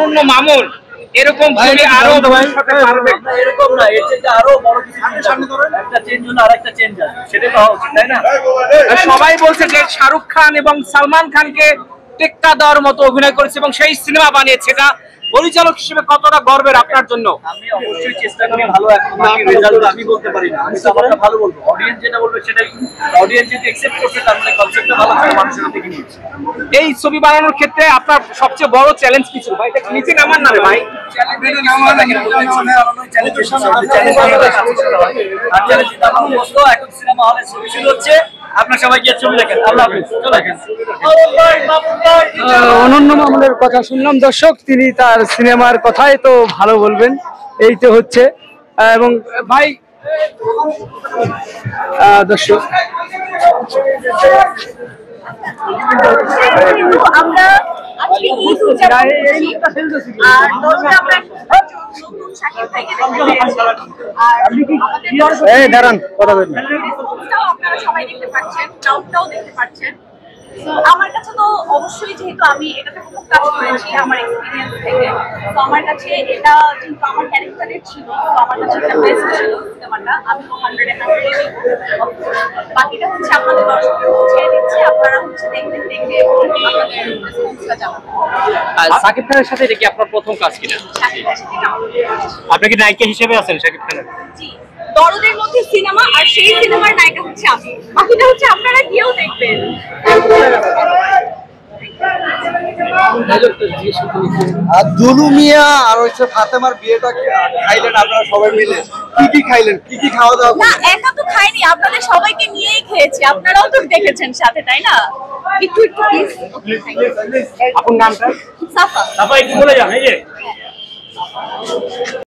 অনন্য মামুন এরকম ছবি আরো ভবিষ্যতে পারবে এরকম না, এর চেয়ে আরো বড় কিছু একটা চেঞ্জ হলো আর একটা চেঞ্জ আসবে, সেটাই তো হওয়া উচিত, তাই না? সবাই বলছে যে শাহরুখ খান এবং সালমান খানকে টেক্কা দেওয়ার মতো অভিনয় করেছে এবং সেই সিনেমা বানিয়েছে। এটা পরিচালক হিসেবে কতটা গর্বের আপনার জন্য? আমি অবশ্যই চেষ্টা করি ভালো, এখন বাকি রেজাল্ট আমি বলতে পারি না, আমি তো আমারটা ভালো বলবো, অডিয়েন্স যেটা বলবে সেটাই। অডিয়েন্স যদি অ্যাকসেপ্ট করছে তার মানে কনসেপ্টটা ভালো, করে মানুষের দিকে নিয়েছে। এই ছবি বানানোর ক্ষেত্রে আপনার সবচেয়ে বড় চ্যালেঞ্জ কি ছিল ভাই? এটা নিচে নামান না রে ভাই। এখন সিনেমা হলে ছবি শুরু হচ্ছে, আপনার সবাই গিয়ে ছবি দেখেন। আল্লাহ হাফেজ। অনন্য মামুনের কথা শুনলাম দর্শক, তিনি তার সিনেমার কথাই তো ভালো বলবেন, এই তো হচ্ছে। এবং ভাই দর্শক আমরা আজকে ঈদ উদযাপন করছি আর দর্শক আমরা নতুন শাকিব ভাইকে দেখতে পেয়েছি। আর এই দাঁড়ান কথা বলবেন, আপনারা সবাই দেখতে পাচ্ছেন, ক্রাউডটাও দেখতে পাচ্ছেন। তো আমার কাছে তো অবশ্যই, যেহেতু আমি এটাতে খুব কাজ করেছি আমার এক্সপিরিয়েন্স থেকে, তো আমার কাছে এটা যেহেতু আমার ক্যারেক্টারের ছিল, তো আমার কাছে একটা বেস্ট ছিল সিনেমাটা। আমি 100-এ 100 বাকিটা হচ্ছে আপনাদের দর্শকদের বুঝিয়ে দিচ্ছি, আপনারা হচ্ছে দেখবেন, দেখে আপনাদের রেসপন্সটা জানাবেন। আর শাকিব খানের সাথে এটা কি আপনার প্রথম কাজ কিনা? শাকিবের সাথে এটা আমার কাছে। আপনি কি নায়িকা হিসেবে আছেন শাকিব খানের? জি, দরদের মধ্যে সিনেমা, আর সেই সিনেমার নায়িকা হচ্ছে আমি, বাকিটা হচ্ছে আপনারা গিয়েও দেখবেন। আর দুলু মিয়া আর হচ্ছে ফাতেমার বিয়েটা খাইলেন আপনারা সবাই মিলে, কি কি খাইলেন, কি কি খাওয়া দাওয়া? না, একা তো খাইনি, আপনাদের সবাইকে নিয়েই খেয়েছি, আপনারাও তো দেখেছেন সাথে, তাই না? একটু একটু প্লিজ। আপনার নামটা? সাফা। তারপর একটু বলে যান। এই যে